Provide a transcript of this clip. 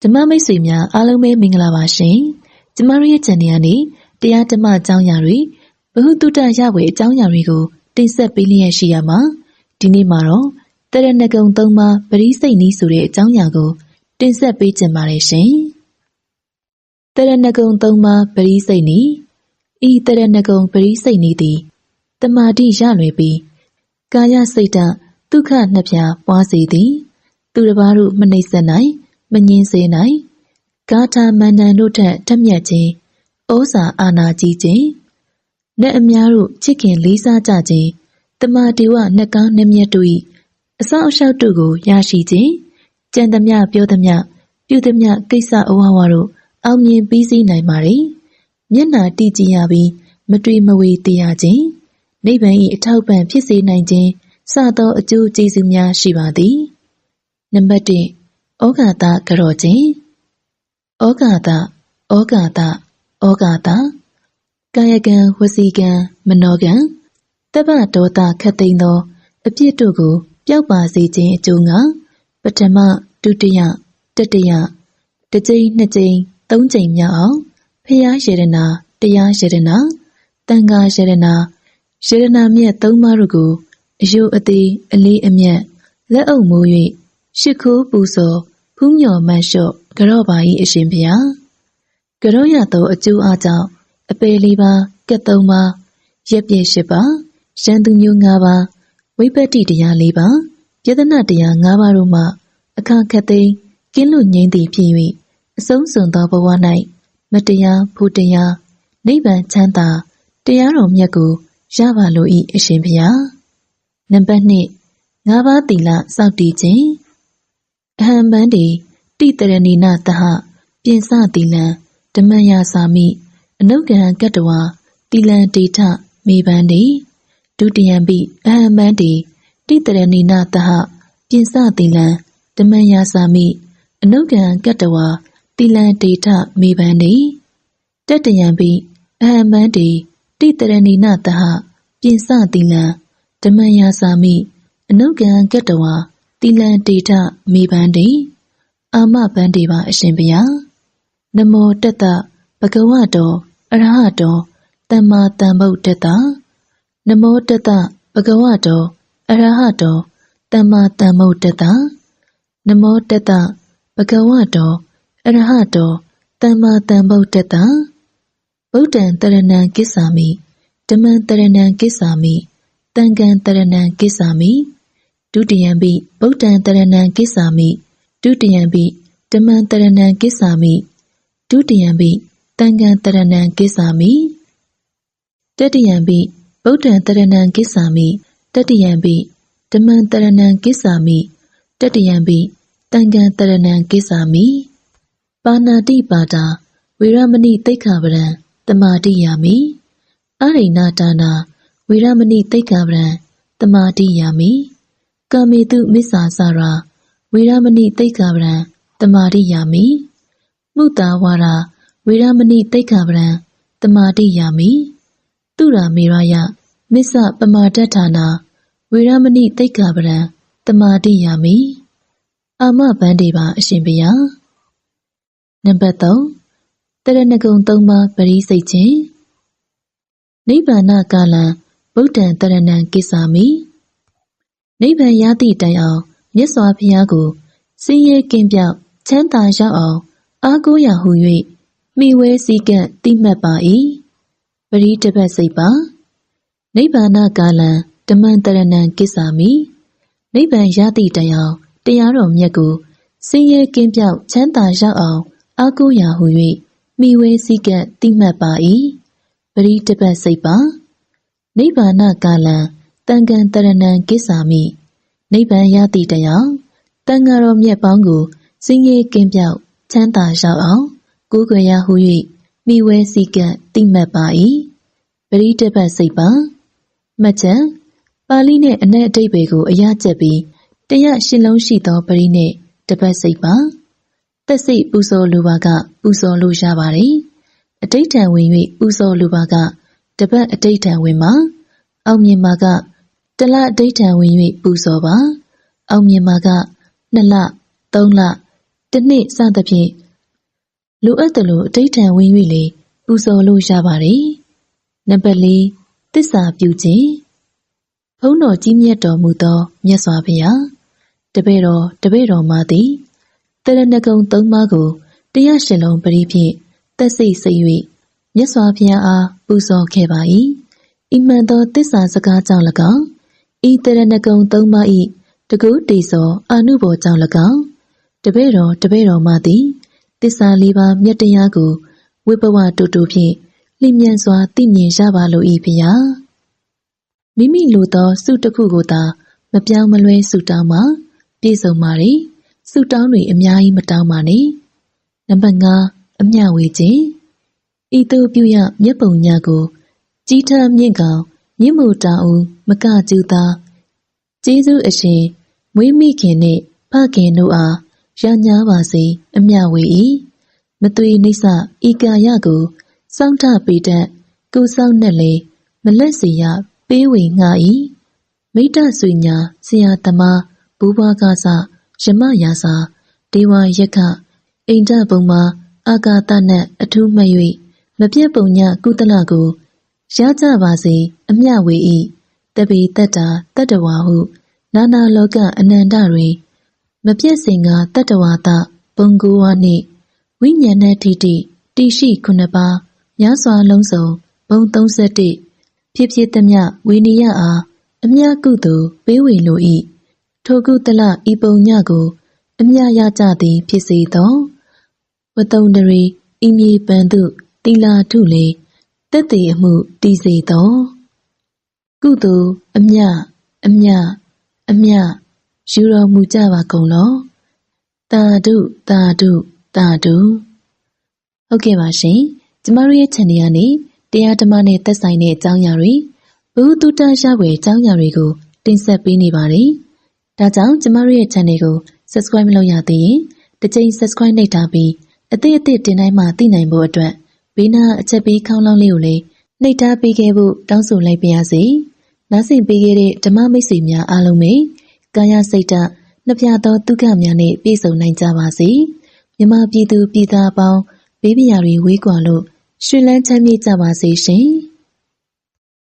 ဓမ္မမိတ်ဆွေများအားလုံးပဲမင်္ဂလာပါရှင်။ကျမတို့ရဲ့ channel ကနေတရားဓမ္မအကြောင်းအရာတွေဘဟုတုတရဝေအကြောင်းအရာတွေကိုတင်ဆက်ပေးလျက်ရှိရမှာဒီနေ့မှာတော့တရဏဂုံ3ပါးပရိစိတ်နည်းဆိုတဲ့အကြောင်းအရာကိုတင်ဆက်ပေးချင်ပါတယ်ရှင်။တရဏဂုံ3ပါးပရိစိတ်နည်းဤတရဏဂုံပရိစိတ်နည်းသည်တမာတိရလွယ်ပြီးကာယစိတ်ဓာတ်ဒုက္ခနှစ်ဖြာပွားစေသည်သူတစ်ပါးတို့မနှိမ့်ဆက်နိုင်မငြင်းစေနိုင်ဂါထာမန္တန်တို့ထက်ထက်မြက်ခြင်းဩဇာအာဏာကြီးခြင်းနတ်အများတို့ချစ်ခင်လေးစားကြခြင်းတမတေဝနှက်ကောင်းနှမျက်တို့၏အစောအရှောက်တို့ကိုရရှိခြင်းကြံသမျှပြောသမျှပြုသမျှကိစ္စအဝဝတို့အောင်မြင်ပြီးစီးနိုင်ပါ रे မျက်နာတည်ကြည်ရပြီးမတွေ့မဝေတရားခြင်းနိဗ္ဗာန်၏အထောက်ပံ့ဖြစ်စေနိုင်ခြင်းစသောအကျိုးကျေးဇူးများရှိပါသည်နံပါတ်1ဩဃာတကြောခြင်းဩဃာတကာယကံဝစီကံမနောကံတပ္ပဒေါသခတ်သိမ်းသောအပြစ်တို့ကိုပျောက်ပါစေခြင်းအကျိုးငှာပထမဒုတိယတတိယတစ်ကြိမ်နှစ်ကြိမ်သုံးကြိမ်မြောက်အောင်ဖရာယေရနာတရားယေရနာတန်ခါယေရနာမြတ်သုံးပါးတို့ကိုအယုအသေးအလေးအမြတ်လက်အုပ်မိုး၍ရှ िख ိုးပူဇော်ဖူးမြော်မတ်လျှော့ကြော့ပါ၏အရှင်ဖျားကြော့ရသောအကျိုးအားကြောင့်အပေလေးပါးကက်3ပါးရက်ပြည့်8ပါးရန်သူမျိုး5ပါးဝိပတ္တိတရား4ပါးယတနာတရား5ပါးတို့မှအခါခတ်သိမ်းကင်းလွတ်ငြိမ်းသည်ဖြစ်၍အဆုံးစွန်သောဘဝ၌မတရားဖို့တရားနိဗ္ဗာန်ချမ်းသာတရားတော်မြတ်ကိုရပါလို၏အရှင်ဖျားနံပါတ်2 5ပါးသီလစောင့်တည်ခြင်းအဟံပန္တိတိတရဏီနာတဟပြင်စသီလံဓမ္မယာစာမိအနုဂဟံကတ္တဝါသီလံတေထမေပန္တိဒုတိယံပိအဟံပန္တိတိတရဏီနာတဟပြင်စသီလံဓမ္မယာစာမိအနုဂဟံကတ္တဝါသီလံတေထမေပန္တိတတယံပိအဟံပန္တိတိတရဏီနာတဟပြင်စသီလံဓမ္မယာစာမိအနုဂဟံကတ္တဝါသီလံတေထမေပန္တိအာမပန္တိပါအရှင်ဘုရားနမောတတ္တဘဂဝတောအရဟတောသမ္မာသမ္ဗုဒ္ဓတ္တနမောတတ္တဘဂဝတောအရဟတောသမ္မာသမ္ဗုဒ္ဓတ္တနမောတတ္တဘဂဝတောအရဟတောသမ္မာသမ္ဗုဒ္ဓတ္တဗုဒ္ဓံတရဏံကိစ္ဆာမိဓမ္မံတရဏံကိစ္ဆာမိသံဃံတရဏံကိစ္ဆာမိဒုတိယံပိဗုဒ္ဓံတရဏံကိစ္ဆာမိဒုတိယံပိဓမ္မံတရဏံကိစ္ဆာမိဒုတိယံပိသံဃံတရဏံကိစ္ဆာမိတတိယံပိဗုဒ္ဓံတရဏံကိစ္ဆာမိတတိယံပိဓမ္မံတရဏံကိစ္ဆာမိတတိယံပိသံဃံတရဏံကိစ္ဆာမိပါဏာတိပါဒာဝေရမဏိသိက္ခာပဒံတမာတိယာမိအရိဏဒါနာဝေရမဏိသိက္ခာပဒံတမာတိယာမိကာမေတုမစ္ဆာစရာဝေရမဏိသိက္ခာပဒံတမာတိယာမိမုတာဝါဒဝေရမဏိသိက္ခာပဒံတမာတိယာမိတုရာမေရယမစ္ဆပမာဒဋ္ဌာနာဝေရမဏိသိက္ခာပဒံတမာတိယာမိအာမဘန္တေပါအရှင်ဘုရားနံပါတ်3တရဏဂုံ3ပါးပရိစိတ်ခြင်းနိဗ္ဗာန်ကာလံဗုဒ္ဓံတရဏံကိစ္ဆာမိနိဗ္ဗာန်ရသည့်တိုင်အောင်မြတ်စွာဘုရားကိုစင်းရဲကင်းပြောက်ချမ်းသာရောက်အောင်အားကိုးရာဟု၍မိဝဲစည်းကပ်တိမှတ်ပါ၏ပရိတပတ်စိတ်ပါနိဗ္ဗာန်ကာလံဓမ္မံတရဏံကိစ္ဆာမိနိဗ္ဗာန်ရသည့်တိုင်အောင်တရားတော်မြတ်ကိုစင်းရဲကင်းပြောက်ချမ်းသာရောက်အောင်အားကိုးရာဟု၍မိဝဲစည်းကပ်တိမှတ်ပါ၏ပရိတပတ်စိတ်ပါနိဗ္ဗာန်ကာလံတန်ဃံတရဏံကိစ္ဆာမိနိဗ္ဗာန်ရသည့်တိုင်အောင်တန်ဃာတော်မြတ်ပေါင်းကိုစင်းရဲကင်းပြောက်ချမ်းသာရောက်အောင်ကိုးကွယ်ရဟု၍မိဝဲစည်းကပ်တိမှတ်ပါ၏ပရိတပတ်စိတ်ပါမှတ်ချက်ပါဠိနှင့်အနက်အဓိပ္ပာယ်ကိုအရကျက်ပြီးတရားရှင်းလုံးရှိသောပရိနှင့်တပတ်စိတ်ပါသက်စိတ်ပူဇော်လိုပါကပူဇော်လို့ရပါတယ်အဋိဋ္ဌံဝင်၍ပူဇော်လိုပါကတပတ်အဋိဋ္ဌံဝင်မှာအောင်မြင်မှာကတလအဋိဋ္ဌံဝင်၍ပူဇော်ပါအောင်မြင်မှာက2လ3လ တစ်နှစ်စသဖြင့်လိုအပ်တယ်လို့အတိတ်ထံဝင်၍လေပူဇော်လို့ရပါတယ်။နံပါတ် 4သစ္စာပြုခြင်းဘုန်းတော်ကြီးမြတ်တော်မူသောမြတ်စွာဘုရားတပည့်တော်မသည်တရဏဂုံ၃ပါးကို108လုံးပရိဖြင့်သက်စိတ်စိတ်၍မြတ်စွာဘုရားအားပူဇော်ခဲ့ပါ၏။ဤမှန်သောသစ္စာစကားကြောင့်၎င်းဤတရဏဂုံ၃ပါး၏တကုတေဇောအာနုဘော်ကြောင့်၎င်းတပည့်တော်မသည်သစ္စာ၄ပါးမြတ်တရားကိုဝိဘဝတူတူဖြင့်လျင်မြန်စွာသိမြင်ရပါလို၏ဘုရား။မိမိလိုသောဆုတစ်ခုကိုသာမပြောင်းမလွဲဆုတောင်းမှပြည့်စုံပါလေဆုတောင်းတွေအများကြီးမတောင်းပါနဲ့။နံပါတ် 5အမျှဝေခြင်းဤသို့ပြုရမျက်ပုံညကိုကြီးထမြင့်ကောင်မြင့်မှုတောင်ဦးမကကျူသာကျေးဇူးအရှင်မွေးမိခင်နှင့်ဖခင်တို့အားရညာပါစေအမျှဝေ၏မသွေနိစ္စဤကာယကိုစောင့်ထပေတတ်ကိုစောင့်နဲ့လေမလက်စီရပေးဝေငှာ၏မိတ္တဆွေညာဆရာသမားဘူဘွားကစယမယာစာဒေဝယက္ခအိန္ဒဘုံမှာအာဂါတနတ်အထူးမှတ်၍မပြတ်ပုံညကုသလကိုရကြပါစေအမျှဝေ၏တပိတ္တာတတ္တဝါဟုနာနာလောကအနန္တတွင်မပြတ်စင်ကတတ္တဝါသဘုံကိုဝါနှင့်ဝိညာဏထိတိတိရှိ9ပါးများစွာလုံးစုံဘုံ31ဖြစ်ဖြစ်သမျှဝိနည်းအားအမျှကုသိုလ်ပေးဝေလို၏ထိုကုသလဤပုံညကိုအမျှရကြသည်ဖြစ်စေသောဝတုံတရီဤမြေပန်သူသီလာထုလေတက်တည်အမှုတည်စေသောကုသိုလ်အမျှယူတော်မူကြပါကုန်လောတာဓုဟုတ်ကဲ့ပါရှင်ကျမတို့ရဲ့ channel ကနေတရားဓမ္မနဲ့သက်ဆိုင်တဲ့အကြောင်းအရာတွေဘုသူတ္တရဝယ်အကြောင်းအရာတွေကိုတင်ဆက်ပေးနေပါတယ်ဒါကြောင့်ကျမတို့ရဲ့ channel ကို subscribe မလုပ်ရသေးရင်တစ်ချိန် subscribe နှိပ်ထားပြီးအသစ်တင်တိုင်းမှသိနိုင်ဖို့အတွက်ဘေးနားအချက်ပေးခေါင်းလောင်းလေးကိုလည်းနှိပ်ထားပေးခဲ့ဖို့တောင်းဆိုလိုက်ပါရစေနားဆင်ပေးခဲ့တဲ့ဓမ္မမိတ်ဆွေများအားလုံးပဲကာယစိတ်ဓာတ်နှပြသောဒုက္ခများနဲ့ပြည့်စုံနိုင်ကြပါစေမြမပြည်သူပြည်သားအပေါင်းဘေးပရာတွေဝေးကွာလို့ရှင်လန်းချမ်းမြေ့ကြပါစေရှင်